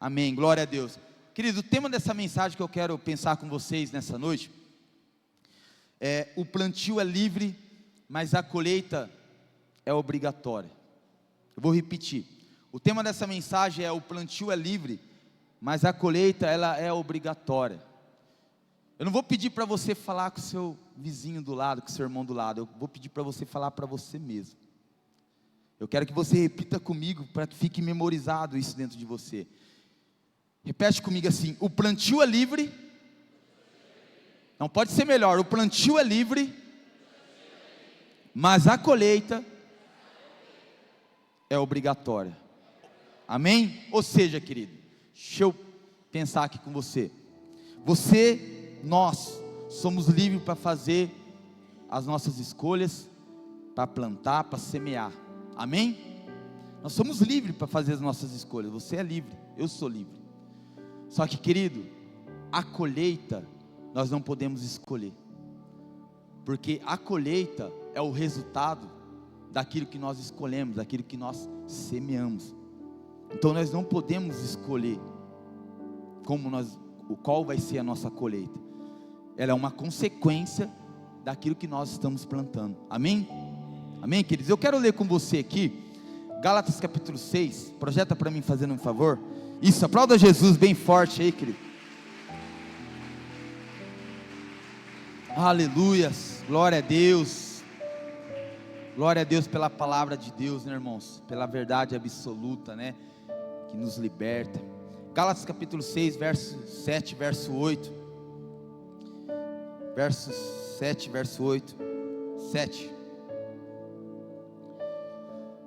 Amém, glória a Deus. Querido, o tema dessa mensagem que eu quero pensar com vocês nessa noite é: o plantio é livre, mas a colheita é obrigatória. Eu vou repetir. O tema dessa mensagem é: o plantio é livre, mas a colheita ela é obrigatória. Eu não vou pedir para você falar com o seu vizinho do lado, com o seu irmão do lado. Eu vou pedir para você falar para você mesmo. Eu quero que você repita comigo, para que fique memorizado isso dentro de você. Repete comigo assim: o plantio é livre. Não pode ser melhor. O plantio é livre, mas a colheita é obrigatória. Amém? Ou seja, querido, deixa eu pensar aqui com você. Nós somos livres para fazer as nossas escolhas, para plantar, para semear. Amém? Nós somos livres para fazer as nossas escolhas. Você é livre, eu sou livre. Só que, querido, a colheita nós não podemos escolher, porque a colheita é o resultado daquilo que nós escolhemos, daquilo que nós semeamos. Então nós não podemos escolher qual vai ser a nossa colheita. Ela é uma consequência daquilo que nós estamos plantando. Amém? Amém, queridos? Eu quero ler com você aqui Gálatas capítulo 6. Projeta para mim, fazendo um favor. Isso, aplauda Jesus bem forte aí, querido. Aleluias, glória a Deus. Glória a Deus pela palavra de Deus, né, irmãos? Pela verdade absoluta, né, que nos liberta. Gálatas capítulo 6, verso 7, verso 8. Verso 7, verso 8. 7.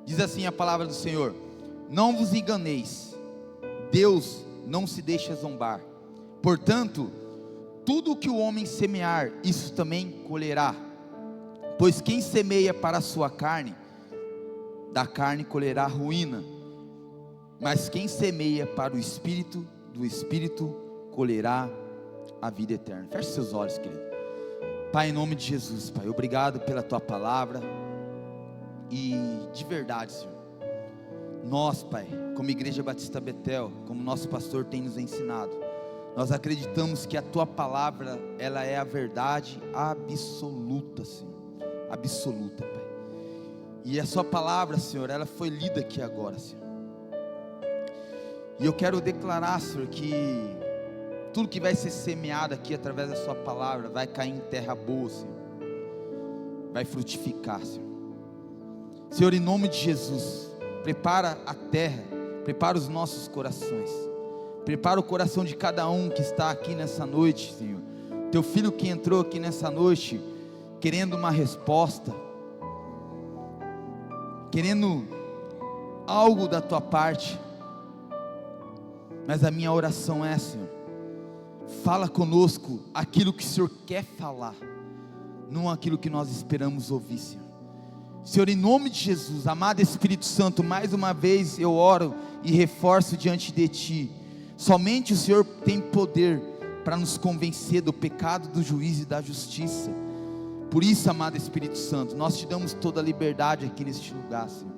Diz assim a palavra do Senhor: não vos enganeis, Deus não se deixa zombar. Portanto, tudo o que o homem semear, isso também colherá. Pois quem semeia para a sua carne, da carne colherá ruína. Mas quem semeia para o Espírito, do Espírito colherá a vida eterna. Feche seus olhos, querido. Pai, em nome de Jesus, Pai, obrigado pela Tua palavra. E de verdade, Senhor, nós, Pai, como Igreja Batista Betel, como nosso pastor tem nos ensinado, nós acreditamos que a Tua palavra, ela é a verdade absoluta, Senhor, absoluta, Pai. E a Sua palavra, Senhor, ela foi lida aqui agora, Senhor. E eu quero declarar, Senhor, que tudo que vai ser semeado aqui através da Sua palavra vai cair em terra boa, Senhor, vai frutificar, Senhor. Senhor, em nome de Jesus, prepara a terra, prepara os nossos corações, prepara o coração de cada um que está aqui nessa noite, Senhor. Teu filho que entrou aqui nessa noite, querendo uma resposta, querendo algo da Tua parte, mas a minha oração é, Senhor, fala conosco aquilo que o Senhor quer falar, não aquilo que nós esperamos ouvir, Senhor. Senhor, em nome de Jesus, amado Espírito Santo, mais uma vez eu oro e reforço diante de Ti. Somente o Senhor tem poder para nos convencer do pecado, do juízo e da justiça. Por isso, amado Espírito Santo, nós Te damos toda a liberdade aqui neste lugar, Senhor.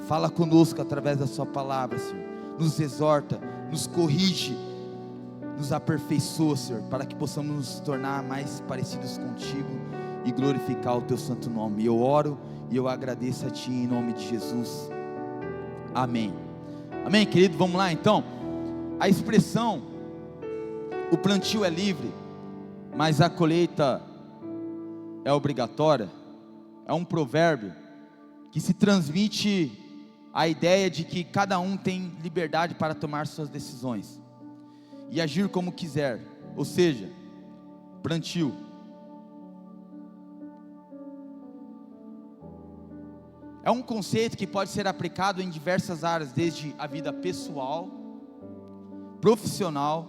Fala conosco através da Sua palavra, Senhor. Nos exorta, nos corrige, nos aperfeiçoa, Senhor, para que possamos nos tornar mais parecidos contigo e glorificar o Teu santo nome. Eu oro e eu agradeço a Ti em nome de Jesus. Amém. Amém, querido? Vamos lá então. A expressão o plantio é livre, mas a colheita é obrigatória, é um provérbio que se transmite a ideia de que cada um tem liberdade para tomar suas decisões e agir como quiser. Ou seja, plantio é um conceito que pode ser aplicado em diversas áreas, desde a vida pessoal, profissional,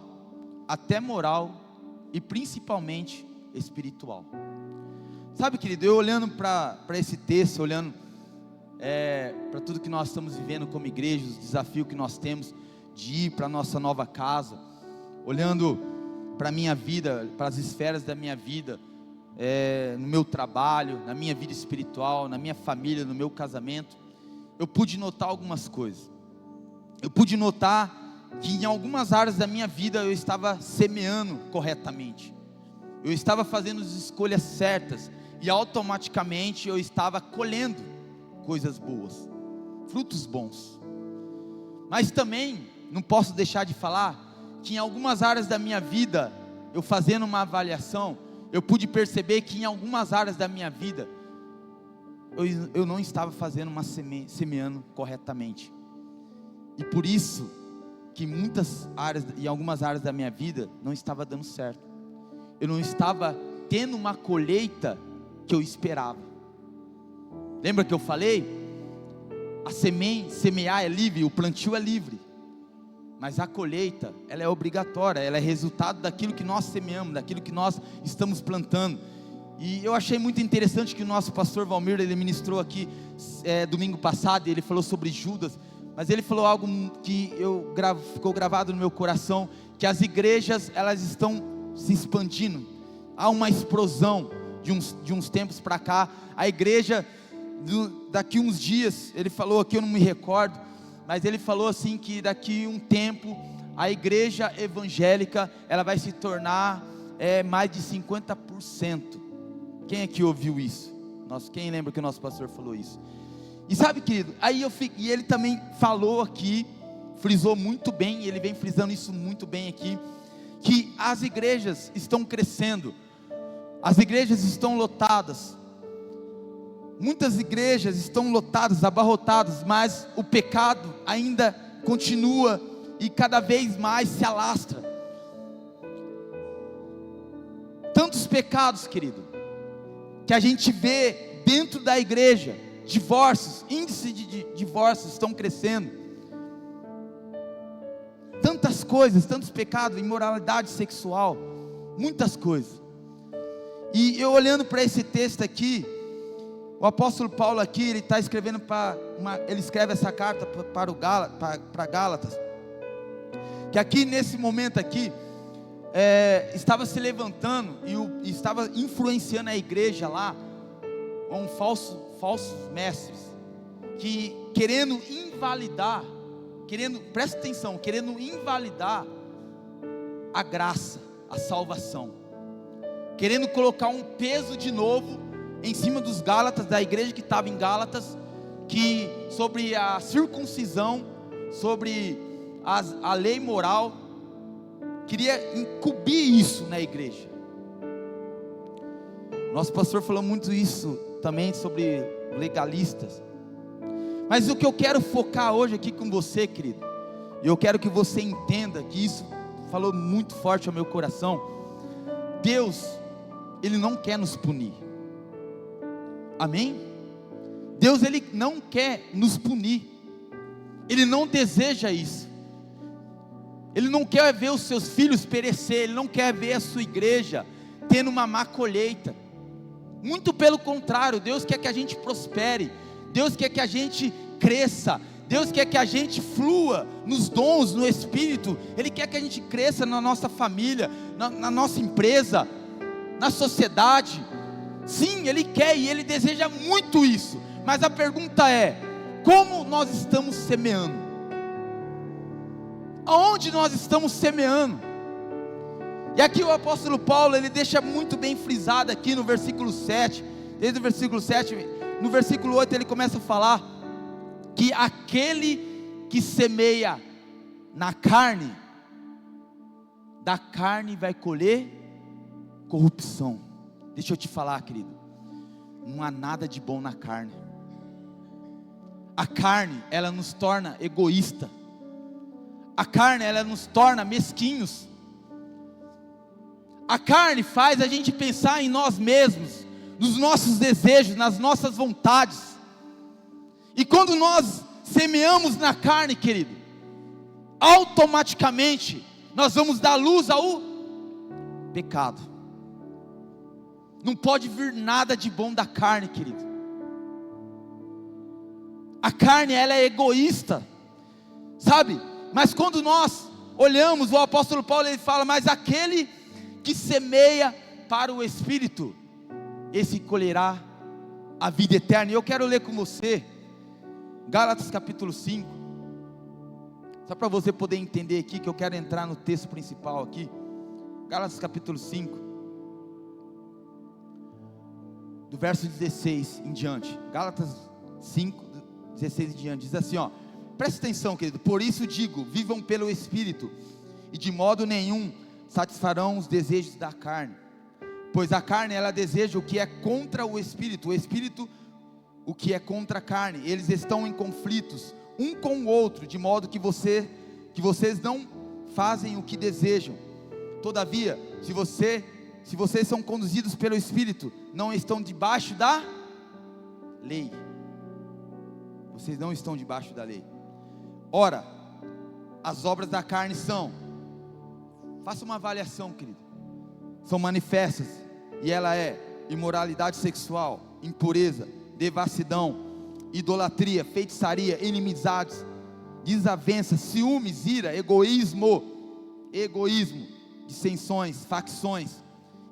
até moral e principalmente espiritual. Sabe, querido, eu olhando para esse texto, olhando para tudo que nós estamos vivendo como igreja, os desafios que nós temos de ir para a nossa nova casa, olhando para a minha vida, para as esferas da minha vida, no meu trabalho, na minha vida espiritual, na minha família, no meu casamento, eu pude notar algumas coisas. Eu pude notar que em algumas áreas da minha vida eu estava semeando corretamente, eu estava fazendo as escolhas certas, e automaticamente eu estava colhendo coisas boas, frutos bons. Mas também não posso deixar de falar que em algumas áreas da minha vida, eu fazendo uma avaliação, eu pude perceber que em algumas áreas da minha vida eu não estava fazendo semeando corretamente. E por isso que em algumas áreas da minha vida não estava dando certo. Eu não estava tendo uma colheita que eu esperava. Lembra que eu falei? Semear é livre, o plantio é livre, mas a colheita, ela é obrigatória, ela é resultado daquilo que nós semeamos, daquilo que nós estamos plantando. E eu achei muito interessante que o nosso pastor Valmir, ele ministrou aqui domingo passado, e ele falou sobre Judas, mas ele falou algo que ficou gravado no meu coração, que as igrejas, elas estão se expandindo, há uma explosão de uns tempos para cá. A igreja, daqui uns dias, ele falou aqui, eu não me recordo, mas ele falou assim, que daqui um tempo, a igreja evangélica, ela vai se tornar mais de 50%, quem aqui ouviu isso? Quem lembra que o nosso pastor falou isso? E sabe, querido, e ele também falou aqui, frisou muito bem, ele vem frisando isso muito bem aqui, que as igrejas estão crescendo, as igrejas estão lotadas, muitas igrejas estão lotadas, abarrotadas, mas o pecado ainda continua e cada vez mais se alastra. Tantos pecados, querido, que a gente vê dentro da igreja, divórcios, índice de divórcios estão crescendo, tantas coisas, tantos pecados, imoralidade sexual, muitas coisas. E eu olhando para esse texto aqui, o apóstolo Paulo aqui, ele está escrevendo ele escreve essa carta para Gálatas, que aqui nesse momento aqui, estava se levantando e estava influenciando a igreja lá, falsos mestres, que querendo invalidar, presta atenção, querendo invalidar a graça, a salvação, querendo colocar um peso de novo em cima dos Gálatas, da igreja que estava em Gálatas, que sobre a circuncisão, sobre a lei moral, queria incumbir isso na igreja. Nosso pastor falou muito isso também sobre legalistas. Mas o que eu quero focar hoje aqui com você, querido, e eu quero que você entenda que isso falou muito forte ao meu coração. Deus, Ele não quer nos punir. Amém? Deus, Ele não quer nos punir. Ele não deseja isso. Ele não quer ver os seus filhos perecer. Ele não quer ver a sua igreja tendo uma má colheita. Muito pelo contrário, Deus quer que a gente prospere. Deus quer que a gente cresça. Deus quer que a gente flua nos dons, no Espírito. Ele quer que a gente cresça na nossa família, na nossa empresa, na sociedade. Sim, Ele quer e Ele deseja muito isso. Mas a pergunta é: como nós estamos semeando? Aonde nós estamos semeando? E aqui o apóstolo Paulo, ele deixa muito bem frisado aqui no versículo 7, desde o versículo 7, no versículo 8 ele começa a falar, que aquele que semeia na carne, da carne vai colher corrupção. Deixa eu te falar, querido, não há nada de bom na carne. A carne, ela nos torna egoísta. A carne, ela nos torna mesquinhos. A carne faz a gente pensar em nós mesmos, nos nossos desejos, nas nossas vontades. E quando nós semeamos na carne, querido, automaticamente nós vamos dar luz ao pecado. Não pode vir nada de bom da carne, querido. A carne, ela é egoísta, sabe? Mas quando nós olhamos, o apóstolo Paulo, ele fala: mas aquele que semeia para o Espírito, esse colherá a vida eterna. E eu quero ler com você Gálatas capítulo 5. Só para você poder entender aqui, que eu quero entrar no texto principal aqui. Gálatas capítulo 5, do verso 16 em diante. Gálatas 5, 16 em diante, diz assim, ó. Presta atenção, querido. Por isso digo, vivam pelo Espírito, e de modo nenhum satisfarão os desejos da carne. Pois a carne, ela deseja o que é contra o Espírito, o Espírito o que é contra a carne. Eles estão em conflitos um com o outro, de modo que vocês não fazem o que desejam. Todavia, se vocês são conduzidos pelo Espírito, não estão debaixo da lei. Vocês não estão debaixo da lei. Ora, as obras da carne são, faça uma avaliação, querido, são manifestas, e ela é imoralidade sexual, impureza, devassidão, idolatria, feitiçaria, inimizades, desavenças, ciúmes, ira, egoísmo, dissensões, facções,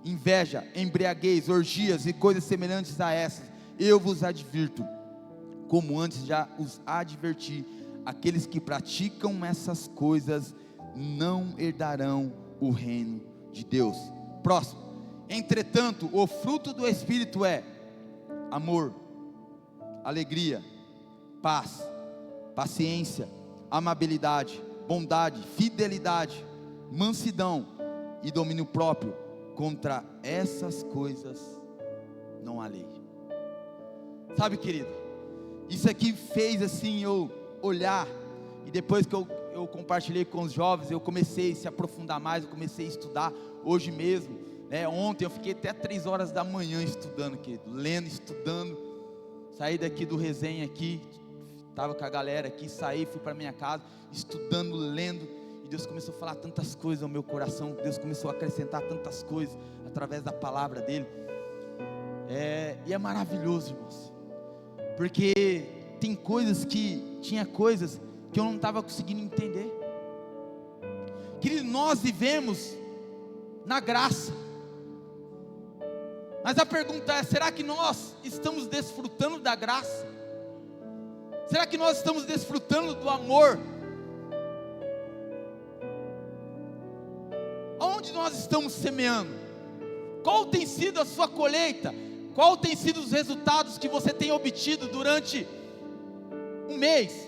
inveja, embriaguez, orgias e coisas semelhantes a essas. Eu vos advirto, como antes já os adverti, aqueles que praticam essas coisas não herdarão o reino de Deus. Próximo. Entretanto, o fruto do Espírito é amor, alegria, paz, paciência, amabilidade, bondade, fidelidade, mansidão e domínio próprio. Contra essas coisas não há lei. Sabe, querido, isso aqui fez assim eu olhar, e depois que eu compartilhei com os jovens, eu comecei a se aprofundar mais, eu comecei a estudar, hoje mesmo, ontem eu fiquei até 3 horas da manhã estudando, querido, lendo, estudando. Saí daqui do resenha aqui, estava com a galera aqui, saí, fui para minha casa, estudando, lendo, e Deus começou a falar tantas coisas ao meu coração, Deus começou a acrescentar tantas coisas, através da palavra dele, e é maravilhoso, irmãos, porque tinha coisas que eu não estava conseguindo entender. Querido, nós vivemos na graça, mas a pergunta é, será que nós estamos desfrutando da graça? Será que nós estamos desfrutando do amor? Aonde nós estamos semeando? Qual tem sido a sua colheita? Qual tem sido os resultados que você tem obtido durante um mês,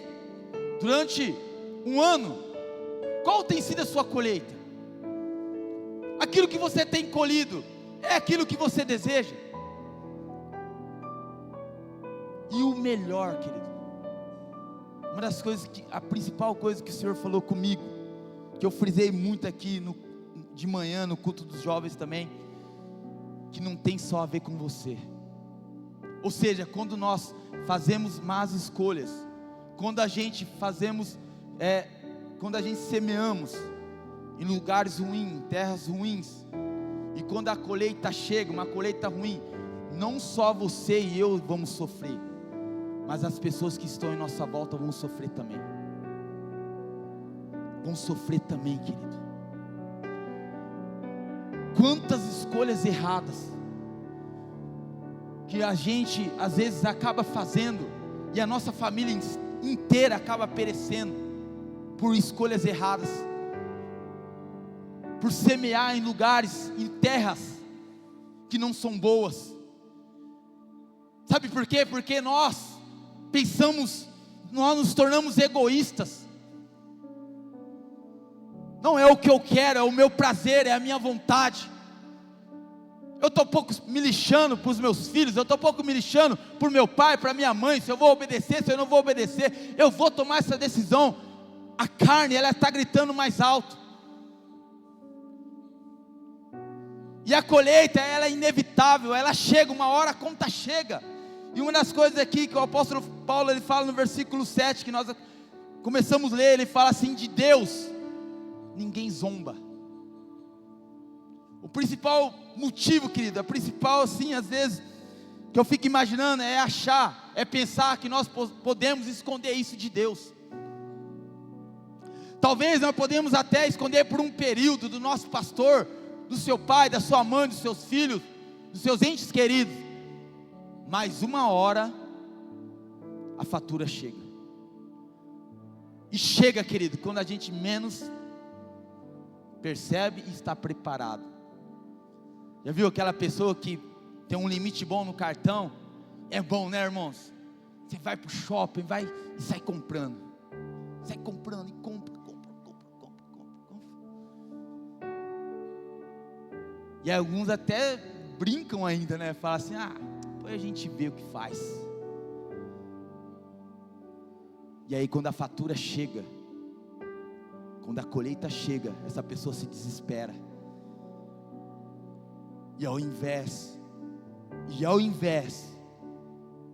durante um ano? Qual tem sido a sua colheita? Aquilo que você tem colhido é aquilo que você deseja? E o melhor, querido, uma das coisas a principal coisa que o Senhor falou comigo, que eu frisei muito aqui de manhã no culto dos jovens também, que não tem só a ver com você. Ou seja, quando nós fazemos más escolhas, quando a gente semeamos em lugares ruins, em terras ruins, e quando a colheita chega, uma colheita ruim, não só você e eu vamos sofrer, mas as pessoas que estão em nossa volta vão sofrer também. Vão sofrer também, querido. Quantas escolhas erradas que a gente às vezes acaba fazendo, e a nossa família inteira acaba perecendo por escolhas erradas, por semear em lugares, em terras que não são boas. Sabe por quê? Porque nós nos tornamos egoístas. Não é o que eu quero, é o meu prazer, é a minha vontade. Eu estou pouco me lixando para os meus filhos, eu estou pouco me lixando para o meu pai, para a minha mãe, se eu vou obedecer, se eu não vou obedecer, eu vou tomar essa decisão. A carne, ela está gritando mais alto, e a colheita, ela é inevitável, ela chega, uma hora a conta chega. E uma das coisas aqui que o apóstolo Paulo, ele fala no versículo 7, que nós começamos a ler, ele fala assim, de Deus ninguém zomba. O principal motivo, querido, a principal assim, às vezes, que eu fico imaginando, é pensar que nós podemos esconder isso de Deus. Talvez nós podemos até esconder por um período do nosso pastor, do seu pai, da sua mãe, dos seus filhos, dos seus entes queridos, mas uma hora a fatura chega. E chega, querido, quando a gente menos percebe e está preparado. Já viu aquela pessoa que tem um limite bom no cartão? É bom, né, irmãos? Você vai para o shopping, vai e sai comprando. Sai comprando e compra. E alguns até brincam ainda, né? Falam assim, depois a gente vê o que faz. E aí quando a fatura chega, quando a colheita chega, essa pessoa se desespera. E ao invés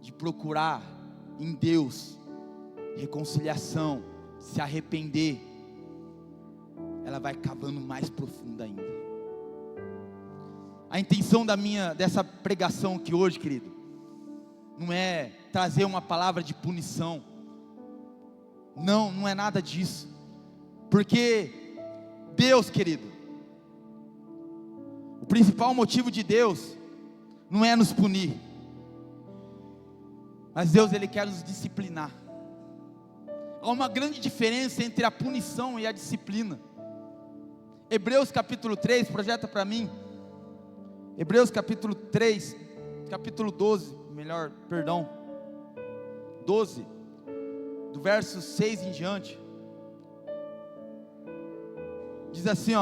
de procurar em Deus reconciliação, se arrepender, ela vai cavando mais profundo ainda. A intenção dessa pregação aqui hoje, querido, não é trazer uma palavra de punição. Não é nada disso. Porque Deus, querido, o principal motivo de Deus não é nos punir, mas Deus, Ele quer nos disciplinar. Há uma grande diferença entre a punição e a disciplina. Hebreus capítulo 3, projeta para mim. Hebreus capítulo 3, capítulo 12, 12, do verso 6 em diante. Diz assim,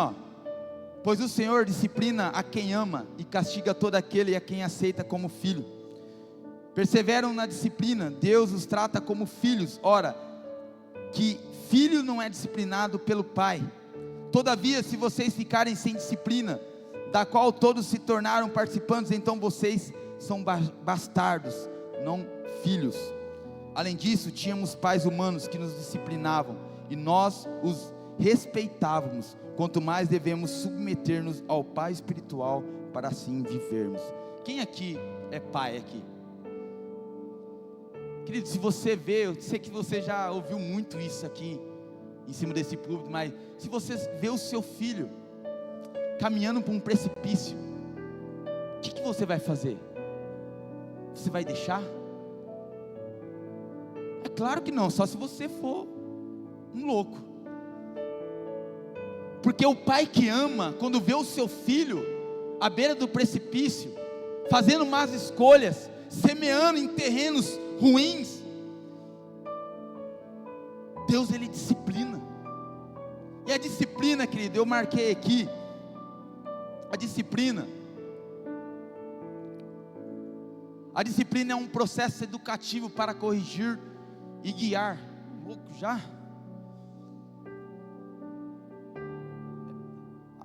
pois o Senhor disciplina a quem ama e castiga todo aquele a quem aceita como filho. Perseveram na disciplina, Deus os trata como filhos. Ora, que filho não é disciplinado pelo pai? Todavia, se vocês ficarem sem disciplina, da qual todos se tornaram participantes, então vocês são bastardos, não filhos. Além disso, tínhamos pais humanos que nos disciplinavam, e nós os respeitávamos. Quanto mais devemos submeter-nos ao Pai espiritual, para assim vivermos. Quem aqui é pai aqui? Querido, se você vê, eu sei que você já ouviu muito isso aqui, em cima desse púlpito, mas se você vê o seu filho caminhando para um precipício, o que você vai fazer? Você vai deixar? É claro que não, só se você for um louco. Porque o pai que ama, quando vê o seu filho à beira do precipício, fazendo más escolhas, semeando em terrenos ruins, Deus, Ele disciplina. E a disciplina, querido, eu marquei aqui, a disciplina é um processo educativo para corrigir e guiar. Louco já?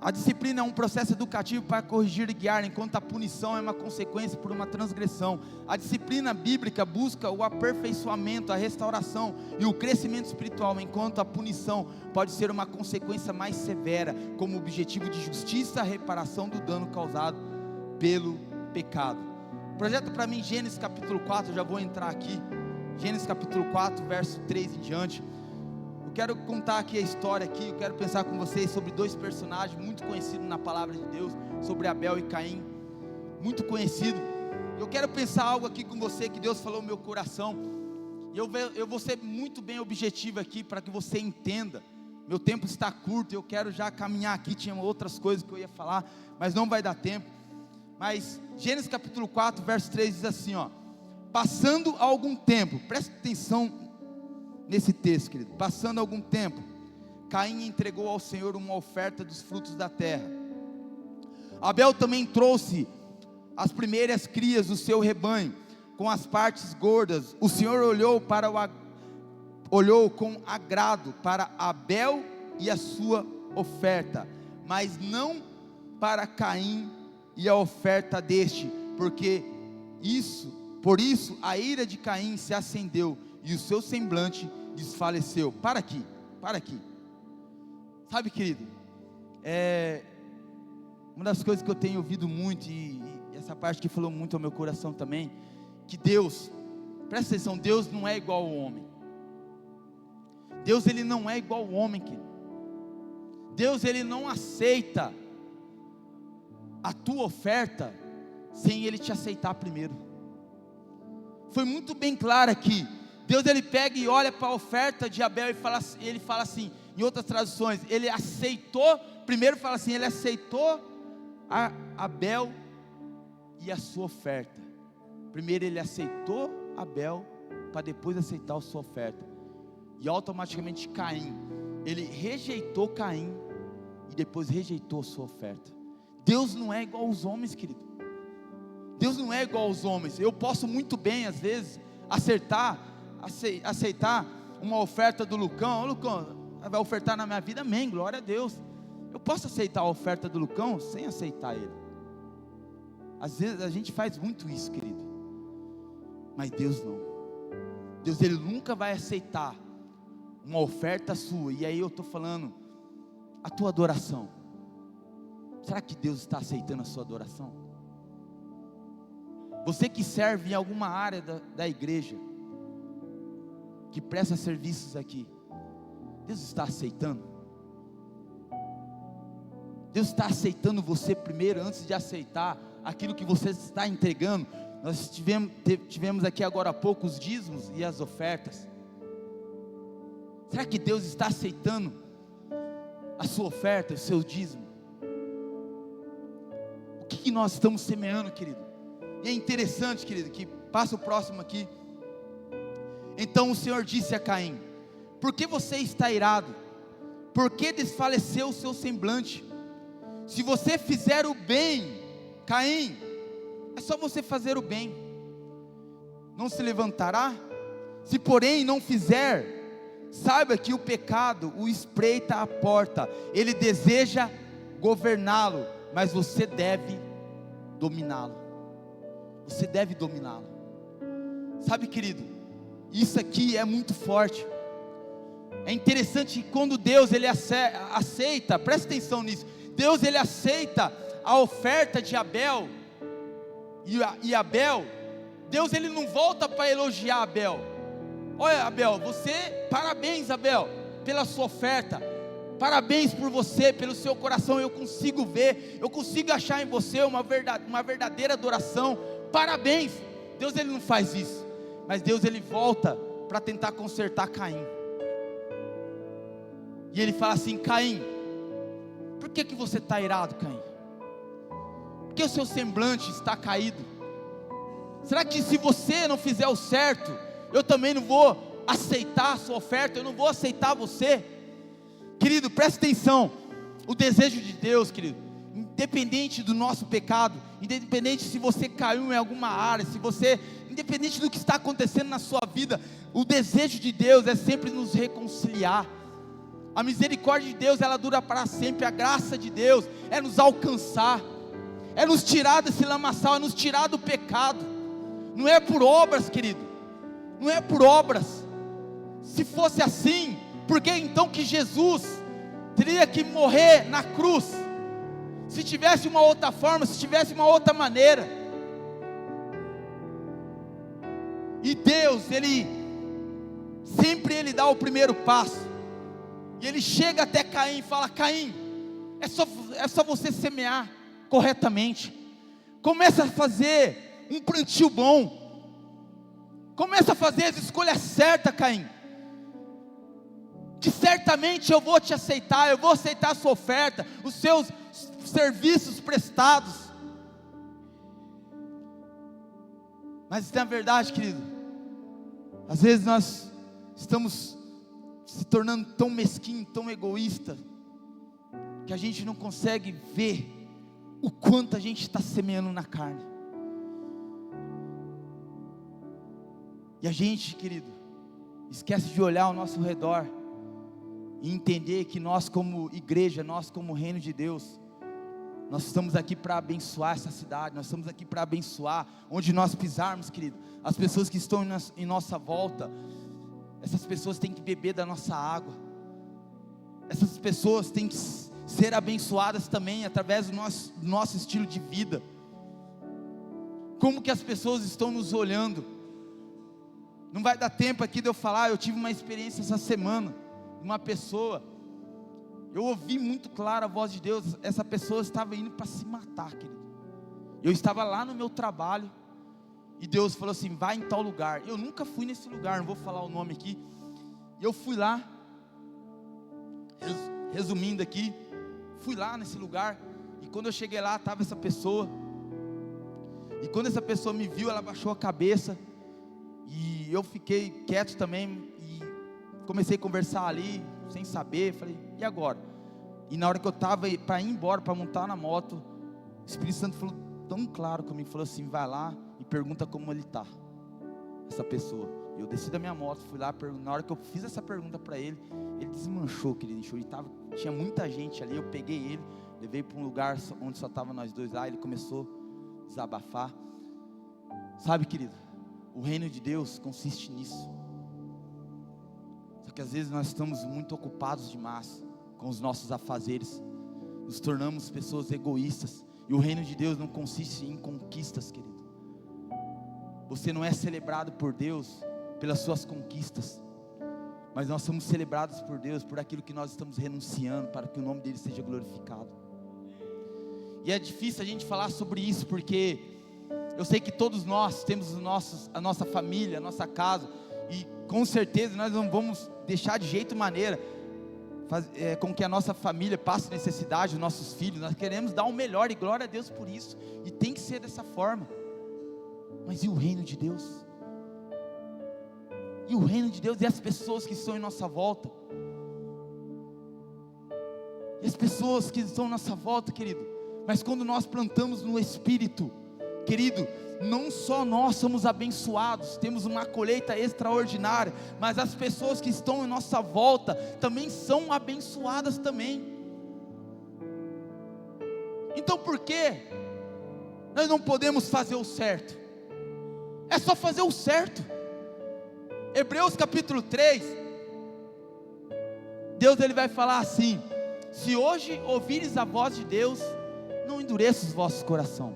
A disciplina é um processo educativo para corrigir e guiar, enquanto a punição é uma consequência por uma transgressão. A disciplina bíblica busca o aperfeiçoamento, a restauração e o crescimento espiritual, enquanto a punição pode ser uma consequência mais severa, como objetivo de justiça, reparação do dano causado pelo pecado. Projeta para mim Gênesis capítulo 4, eu já vou entrar aqui. Gênesis capítulo 4, verso 3 em diante. Eu quero contar aqui a história aqui, eu quero pensar com vocês sobre dois personagens muito conhecidos na palavra de Deus, sobre Abel e Caim, muito conhecido. Eu quero pensar algo aqui com você que Deus falou no meu coração, e eu vou ser muito bem objetivo aqui, para que você entenda. Meu tempo está curto, eu quero já caminhar aqui, tinha outras coisas que eu ia falar, mas não vai dar tempo. Mas Gênesis capítulo 4, verso 3 diz assim, passando algum tempo, presta atenção nesse texto, querido. Passando algum tempo, Caim entregou ao Senhor uma oferta dos frutos da terra. Abel também trouxe as primeiras crias do seu rebanho, com as partes gordas. O Senhor olhou com agrado para Abel e a sua oferta, mas não para Caim e a oferta deste, por isso a ira de Caim se acendeu, e o seu semblante desfaleceu. Para aqui. Sabe, querido, uma das coisas que eu tenho ouvido muito, e essa parte que falou muito ao meu coração também, que Deus, presta atenção, Deus não é igual ao homem. Deus, Ele não é igual ao homem, querido. Deus, Ele não aceita a tua oferta sem Ele te aceitar primeiro. Foi muito bem claro aqui. Deus ele pega e olha para a oferta de Abel e ele fala assim, em outras traduções, ele aceitou, primeiro fala assim, ele aceitou Abel e a sua oferta. Primeiro ele aceitou Abel, para depois aceitar a sua oferta. E automaticamente Caim, ele rejeitou Caim, e depois rejeitou a sua oferta. Deus não é igual aos homens, querido. Deus não é igual aos homens. Eu posso muito bem, às vezes, aceitar uma oferta do Lucão. Lucão, vai ofertar na minha vida? Amém, glória a Deus. Eu posso aceitar a oferta do Lucão sem aceitar ele. Às vezes a gente faz muito isso, querido. Mas Deus não. Deus ele nunca vai aceitar uma oferta sua. E aí eu estou falando, a tua adoração. Será que Deus está aceitando a sua adoração? Você que serve em alguma área da igreja, que presta serviços aqui, Deus está aceitando? Deus está aceitando você primeiro, antes de aceitar aquilo que você está entregando. Nós tivemos aqui agora há pouco os dízimos e as ofertas. Será que Deus está aceitando a sua oferta, o seu dízimo? O que nós estamos semeando, querido? E é interessante, querido, que passa o próximo aqui. Então o Senhor disse a Caim: por que você está irado? Por que desfaleceu o seu semblante? Se você fizer o bem, Caim, é só você fazer o bem, não se levantará? Se porém não fizer, saiba que o pecado o espreita à porta, ele deseja governá-lo, mas você deve dominá-lo. Você deve dominá-lo. Sabe, querido, isso aqui é muito forte. É interessante que quando Deus ele aceita, presta atenção nisso. Deus ele aceita a oferta de Abel e Abel. Deus ele não volta para elogiar Abel. Olha, Abel, parabéns, Abel, pela sua oferta. Parabéns por você, pelo seu coração. Eu consigo ver, eu consigo achar em você uma verdadeira adoração. Parabéns. Deus ele não faz isso. Mas Deus ele volta para tentar consertar Caim. E ele fala assim: Caim, por que você está irado, Caim? Por que o seu semblante está caído? Será que se você não fizer o certo, eu também não vou aceitar a sua oferta? Eu não vou aceitar você? Querido, presta atenção. O desejo de Deus, querido, independente do nosso pecado, independente se você caiu em alguma área, independente do que está acontecendo na sua vida, o desejo de Deus é sempre nos reconciliar. A misericórdia de Deus, ela dura para sempre. A graça de Deus é nos alcançar, é nos tirar desse lamaçal, é nos tirar do pecado. Não é por obras, querido, não é por obras. Se fosse assim, por que então que Jesus teria que morrer na cruz? Se tivesse uma outra forma, se tivesse uma outra maneira. E Deus, ele sempre dá o primeiro passo. E ele chega até Caim e fala: Caim, é só você semear corretamente. Começa a fazer um plantio bom. Começa a fazer as escolhas certas, Caim. Que certamente eu vou te aceitar. Eu vou aceitar a sua oferta, os seus serviços prestados. Mas na verdade, querido, às vezes nós estamos se tornando tão mesquinho, tão egoísta, que a gente não consegue ver o quanto a gente está semeando na carne. E a gente, querido, esquece de olhar ao nosso redor e entender que nós como igreja, nós como reino de Deus, nós estamos aqui para abençoar essa cidade, nós estamos aqui para abençoar onde nós pisarmos, querido. As pessoas que estão em nossa volta, essas pessoas têm que beber da nossa água. Essas pessoas têm que ser abençoadas também através do nosso estilo de vida. Como que as pessoas estão nos olhando? Não vai dar tempo aqui de eu falar. Eu tive uma experiência essa semana, uma pessoa, eu ouvi muito claro a voz de Deus. Essa pessoa estava indo para se matar, querido. Eu estava lá no meu trabalho, E Deus falou assim: vai em tal lugar. Eu nunca fui nesse lugar, não vou falar o nome aqui. E eu fui lá, resumindo aqui, fui lá nesse lugar. E quando eu cheguei lá, estava essa pessoa. E quando essa pessoa me viu, ela baixou a cabeça. E eu fiquei quieto também. E comecei a conversar ali, sem saber. Falei, e agora? E na hora que eu estava para ir embora, para montar na moto, o Espírito Santo falou tão claro comigo, falou assim: vai lá e pergunta como ele está, essa pessoa. Eu desci da minha moto, fui lá, na hora que eu fiz essa pergunta para ele, ele desmanchou, querido, tinha muita gente ali. Eu peguei ele, levei para um lugar onde só estava nós dois lá. Ele começou a desabafar. Sabe, querido, o reino de Deus consiste nisso. Só que às vezes nós estamos muito ocupados demais com os nossos afazeres, nos tornamos pessoas egoístas. E o reino de Deus não consiste em conquistas, querido. Você não é celebrado por Deus pelas suas conquistas, mas nós somos celebrados por Deus por aquilo que nós estamos renunciando, para que o nome dele seja glorificado. E é difícil a gente falar sobre isso, porque eu sei que todos nós temos a nossa família, a nossa casa, e com certeza nós não vamos deixar de jeito maneira com que a nossa família passe necessidade, os nossos filhos. Nós queremos dar o melhor, e glória a Deus por isso, e tem que ser dessa forma. Mas e o reino de Deus? E o reino de Deus e as pessoas que estão em nossa volta? E as pessoas que estão em nossa volta, querido. Mas quando nós plantamos no Espírito, querido, não só nós somos abençoados, temos uma colheita extraordinária, mas as pessoas que estão em nossa volta também são abençoadas também. Então por que nós não podemos fazer o certo? É só fazer o certo. Hebreus capítulo 3, Deus ele vai falar assim: se hoje ouvires a voz de Deus, não endureça os vossos corações.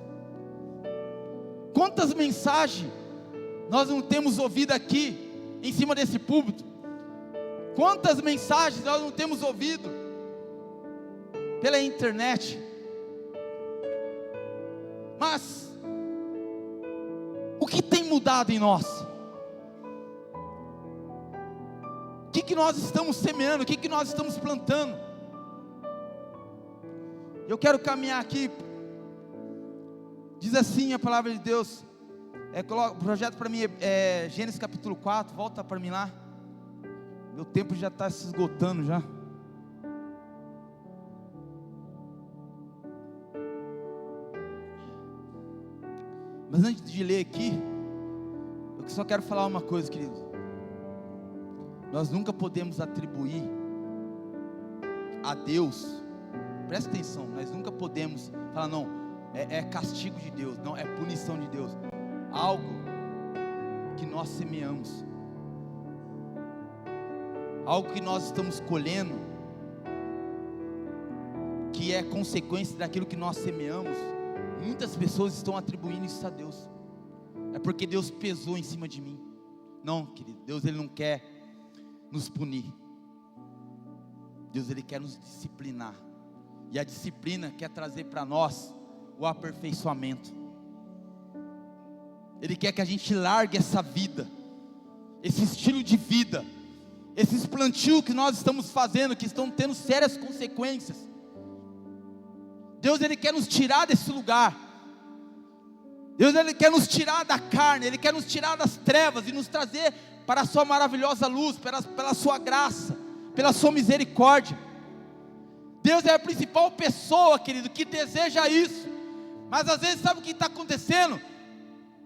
Quantas mensagens nós não temos ouvido aqui, em cima desse púlpito? Quantas mensagens nós não temos ouvido pela internet? Mas o que tem mudado em nós? O que nós estamos semeando? O que nós estamos plantando? Eu quero caminhar aqui. Diz assim a palavra de Deus. O projeto para mim é Gênesis capítulo 4. Volta para mim lá. Meu tempo já está se esgotando já. Mas antes de ler aqui, eu só quero falar uma coisa, querido. Nós nunca podemos atribuir a Deus, presta atenção, nós nunca podemos falar, não, é castigo de Deus, não, é punição de Deus, algo que nós semeamos, algo que nós estamos colhendo, que é consequência daquilo que nós semeamos. Muitas pessoas estão atribuindo isso a Deus, é porque Deus pesou em cima de mim. Não, querido, Deus ele não quer nos punir, Deus ele quer nos disciplinar, e a disciplina quer trazer para nós o aperfeiçoamento. Ele quer que a gente largue essa vida, esse estilo de vida, esses plantios que nós estamos fazendo, que estão tendo sérias consequências. Deus ele quer nos tirar desse lugar. Deus ele quer nos tirar da carne, ele quer nos tirar das trevas e nos trazer para a sua maravilhosa luz, pela sua graça, pela sua misericórdia. Deus é a principal pessoa, querido, que deseja isso. Mas às vezes sabe o que está acontecendo?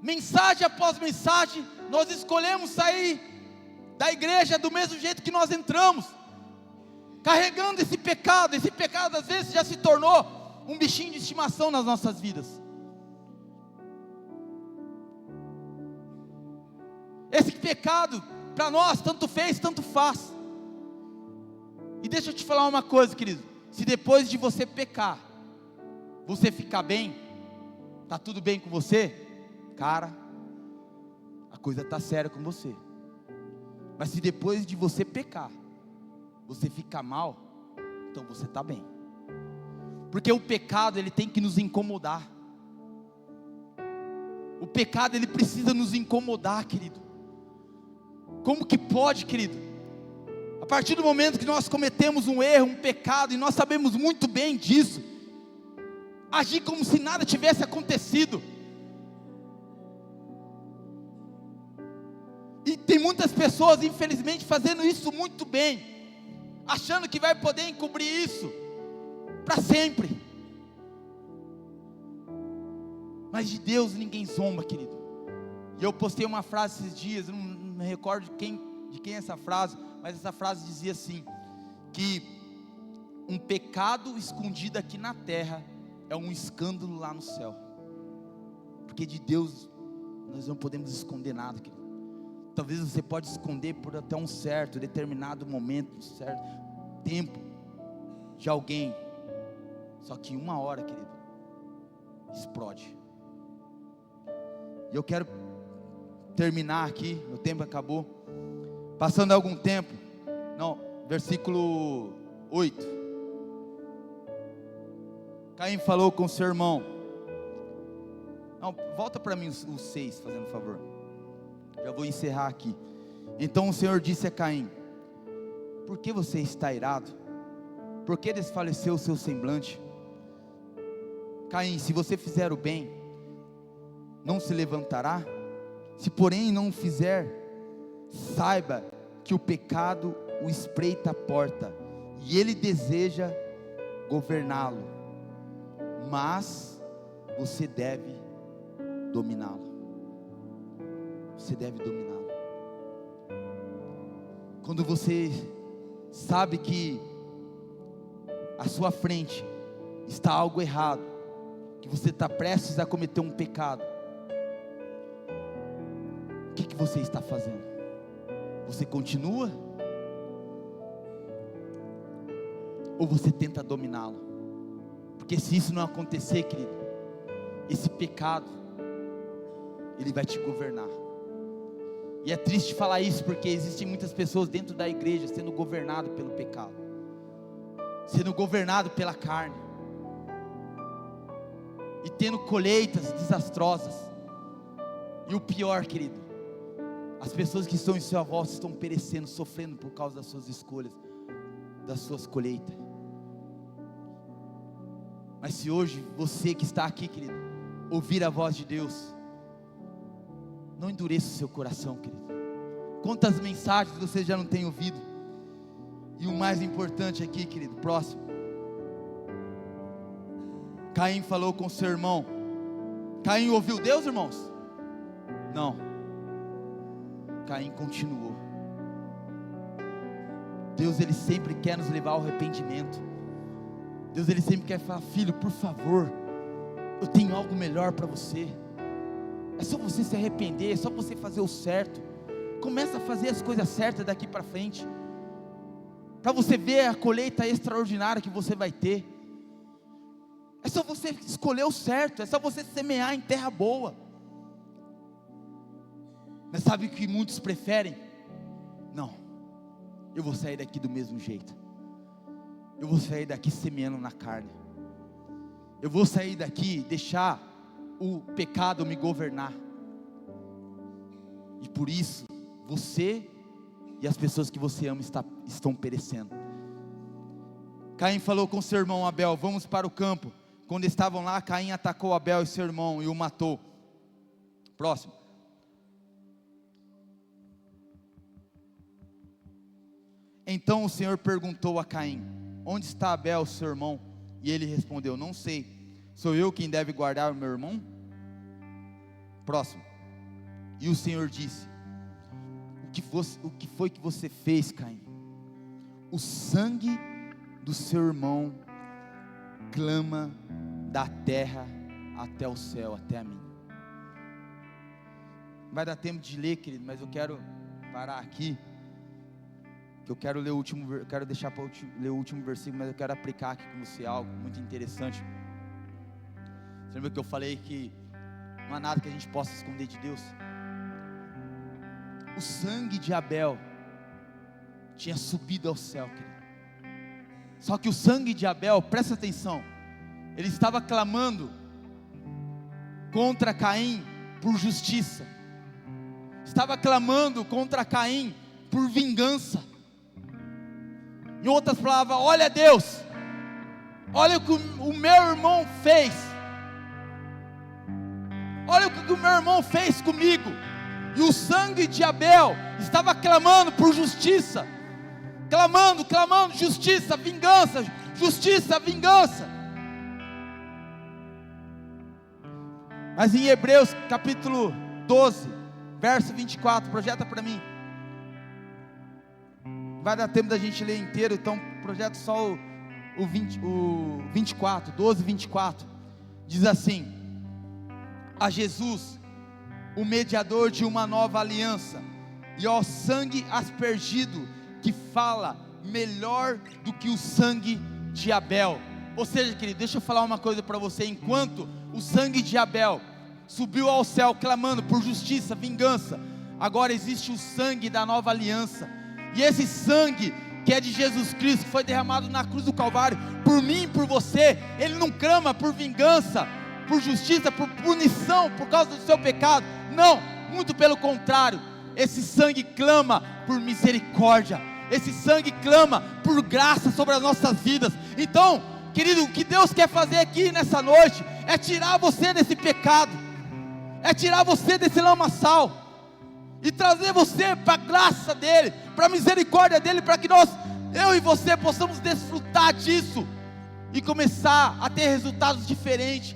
Mensagem após mensagem, nós escolhemos sair da igreja do mesmo jeito que nós entramos, carregando esse pecado às vezes já se tornou um bichinho de estimação nas nossas vidas. Esse pecado, para nós, tanto fez, tanto faz. E deixa eu te falar uma coisa, querido. Se depois de você pecar, você ficar bem, está tudo bem com você, cara, a coisa está séria com você. Mas se depois de você pecar, você ficar mal, então você está bem. Porque o pecado ele tem que nos incomodar. O pecado, ele precisa nos incomodar, querido. Como que pode, querido? A partir do momento que nós cometemos um erro, um pecado, e nós sabemos muito bem disso, agir como se nada tivesse acontecido. E tem muitas pessoas, infelizmente, fazendo isso muito bem, achando que vai poder encobrir isso para sempre. Mas de Deus ninguém zomba, querido. E eu postei uma frase esses dias, não me recordo de quem é essa frase, mas essa frase dizia assim, que um pecado escondido aqui na terra é um escândalo lá no céu. Porque de Deus nós não podemos esconder nada, querido. Talvez você pode esconder por até um certo, determinado momento, um certo tempo de alguém. Só que uma hora, querido, explode. E eu quero terminar aqui, meu tempo acabou. Passando algum tempo, versículo 8. Caim falou com seu irmão. Volta para mim o 6, fazendo favor. Já vou encerrar aqui. Então o Senhor disse a Caim: por que você está irado? Por que desfaleceu o seu semblante? Caim, se você fizer o bem, não se levantará? Se porém não o fizer, saiba que o pecado o espreita a porta, e ele deseja governá-lo, mas você deve dominá-lo. Você deve dominá-lo. Quando você sabe que à sua frente está algo errado, que você está prestes a cometer um pecado, o que você está fazendo? Você continua? Ou você tenta dominá-lo? Porque se isso não acontecer, querido, esse pecado, ele vai te governar. E é triste falar isso, porque existem muitas pessoas dentro da igreja sendo governado pelo pecado, sendo governado pela carne, e tendo colheitas desastrosas. E o pior, querido, as pessoas que estão em sua volta estão perecendo, sofrendo por causa das suas escolhas, das suas colheitas. Mas se hoje você que está aqui, querido, ouvir a voz de Deus, não endureça o seu coração, querido. Quantas mensagens você já não tem ouvido? E o mais importante aqui, querido, próximo. Caim falou com seu irmão. Caim ouviu Deus, irmãos? Não. Caim continuou. Deus, ele sempre quer nos levar ao arrependimento. Deus, ele sempre quer falar: filho, por favor, eu tenho algo melhor para você. É só você se arrepender, é só você fazer o certo. Começa a fazer as coisas certas daqui para frente, para você ver a colheita extraordinária que você vai ter. É só você escolher o certo, é só você semear em terra boa. Mas sabe o que muitos preferem? Não, eu vou sair daqui do mesmo jeito. Eu vou sair daqui semeando na carne. Eu vou sair daqui, deixar o pecado me governar. E por isso, você e as pessoas que você ama estão perecendo. Caim falou com seu irmão Abel: vamos para o campo. Quando estavam lá, Caim atacou Abel e seu irmão e o matou. Próximo. Então o Senhor perguntou a Caim: onde está Abel, seu irmão? E ele respondeu: não sei. Sou eu quem deve guardar o meu irmão? Próximo. E o Senhor disse: o que foi que você fez, Caim? O sangue do seu irmão clama da terra até o céu, até a mim. Não vai dar tempo de ler, querido, mas eu quero parar aqui, que eu quero ler deixar para ler o último versículo, mas eu quero aplicar aqui com você algo muito interessante. Você lembra que eu falei que não há nada que a gente possa esconder de Deus? O sangue de Abel tinha subido ao céu, querido. Só que o sangue de Abel, presta atenção, ele estava clamando contra Caim por justiça, estava clamando contra Caim por vingança. Em outras palavras, olha Deus, olha o que o meu irmão fez, olha o que o meu irmão fez comigo. E o sangue de Abel estava clamando por justiça, clamando, justiça, vingança, justiça, vingança. Mas em Hebreus capítulo 12, verso 24, projeta para mim. Vai dar tempo da gente ler inteiro, então projeta só o 24, 12, 24. Diz assim: a Jesus, o mediador de uma nova aliança, e ao sangue aspergido, que fala melhor do que o sangue de Abel. Ou seja, querido, deixa eu falar uma coisa para você. Enquanto o sangue de Abel subiu ao céu clamando por justiça, vingança, agora existe o sangue da nova aliança. E esse sangue que é de Jesus Cristo, que foi derramado na cruz do Calvário, por mim e por você, ele não clama por vingança, por justiça, por punição, por causa do seu pecado. Não, muito pelo contrário, esse sangue clama por misericórdia, esse sangue clama por graça sobre as nossas vidas. Então, querido, o que Deus quer fazer aqui nessa noite, é tirar você desse pecado, é tirar você desse lamaçal, e trazer você para a graça dEle, para a misericórdia dEle, para que eu e você possamos desfrutar disso, e começar a ter resultados diferentes,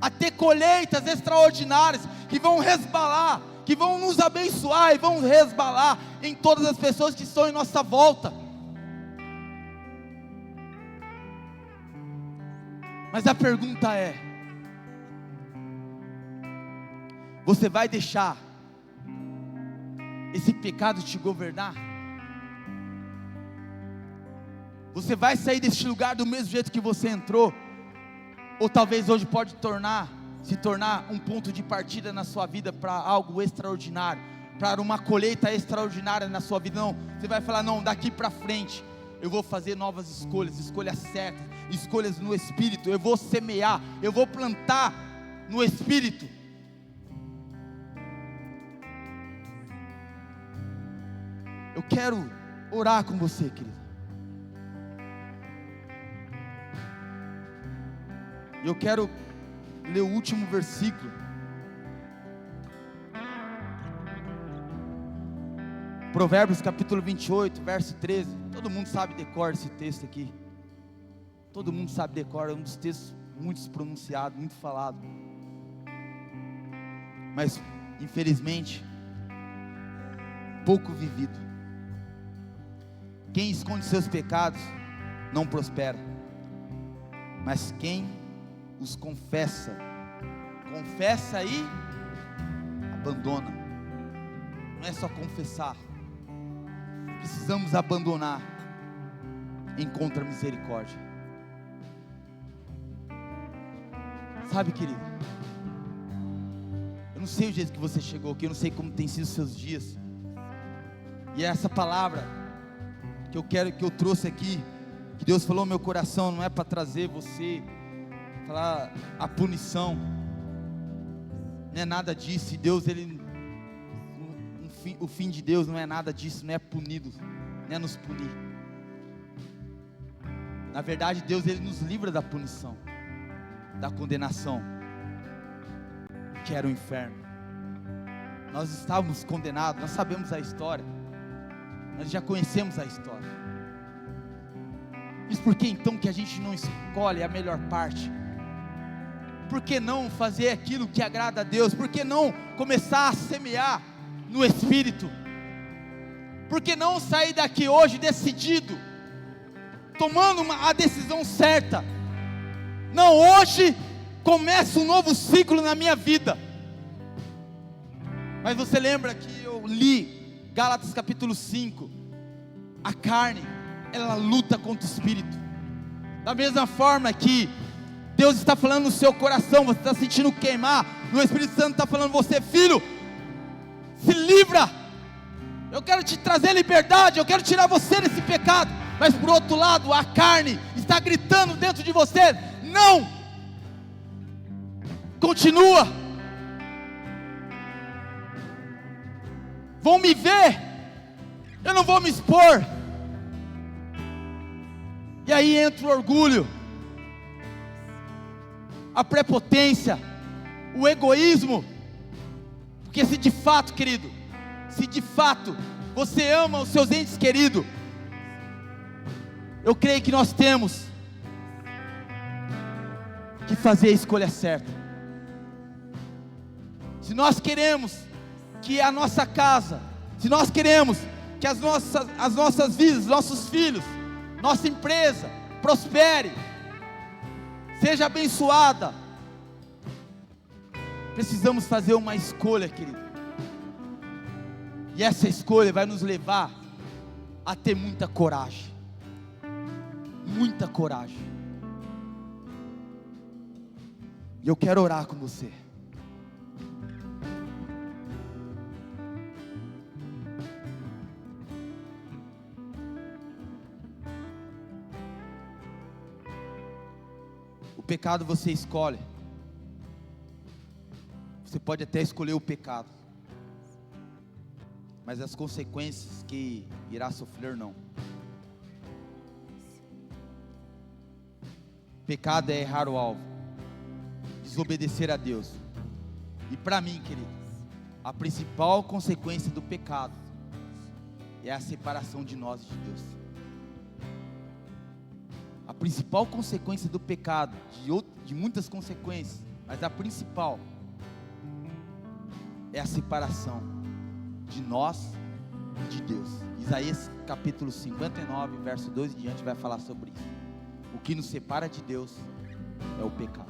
a ter colheitas extraordinárias, que vão resbalar, que vão nos abençoar, e vão resbalar em todas as pessoas que estão em nossa volta. Mas a pergunta é: você vai deixar esse pecado te governar? Você vai sair deste lugar do mesmo jeito que você entrou? Ou talvez hoje pode se tornar um ponto de partida na sua vida para algo extraordinário, para uma colheita extraordinária na sua vida? Não, você vai falar: não, daqui para frente eu vou fazer novas escolhas, escolhas certas, escolhas no Espírito, eu vou semear, eu vou plantar no Espírito. Eu quero orar com você, querido. Eu quero ler o último versículo. Provérbios capítulo 28, verso 13. Todo mundo sabe decor esse texto aqui. Todo mundo sabe decor, é um dos textos muito pronunciados, muito falado. Mas, infelizmente, pouco vivido. Quem esconde seus pecados não prospera, mas quem os confessa e abandona. Não é só confessar, precisamos abandonar, encontra misericórdia. Sabe, querido, eu não sei o jeito que você chegou aqui, eu não sei como tem sido os seus dias, e essa palavra que eu trouxe aqui, que Deus falou no meu coração, não é para trazer você, falar a punição, não é nada disso. E Deus, o fim de Deus não é nada disso, não é punido, não é nos punir. Na verdade, Deus, Ele nos livra da punição, da condenação, que era o inferno. Nós estávamos condenados, nós sabemos a história, nós já conhecemos a história. Mas por que então que a gente não escolhe a melhor parte? Por que não fazer aquilo que agrada a Deus? Por que não começar a semear no Espírito? Por que não sair daqui hoje decidido, tomando a decisão certa? Não, hoje começa um novo ciclo na minha vida. Mas você lembra que eu li Gálatas capítulo 5, a carne, ela luta contra o Espírito. Da mesma forma que Deus está falando no seu coração, você está sentindo queimar, o Espírito Santo está falando: você, filho, se livra, eu quero te trazer liberdade, eu quero tirar você desse pecado. Mas por outro lado, a carne está gritando dentro de você: não, continua, vão me ver, eu não vou me expor. E aí entra o orgulho, a prepotência, o egoísmo. Porque se de fato, querido, se de fato você ama os seus entes queridos, eu creio que nós temos que fazer a escolha certa. Se nós queremos que a nossa casa, se nós queremos que as nossas vidas, nossos filhos, nossa empresa prospere, seja abençoada, precisamos fazer uma escolha, querido. E essa escolha vai nos levar a ter muita coragem. Muita coragem. E eu quero orar com você. O pecado você escolhe. Você pode até escolher o pecado, mas as consequências que irá sofrer, não. Pecado é errar o alvo, desobedecer a Deus. E para mim, querido, a principal consequência do pecado é a separação de nós de Deus. A principal consequência do pecado, de muitas consequências, mas a principal é a separação de nós e de Deus. Isaías capítulo 59, verso 2 em diante vai falar sobre isso. O que nos separa de Deus é o pecado.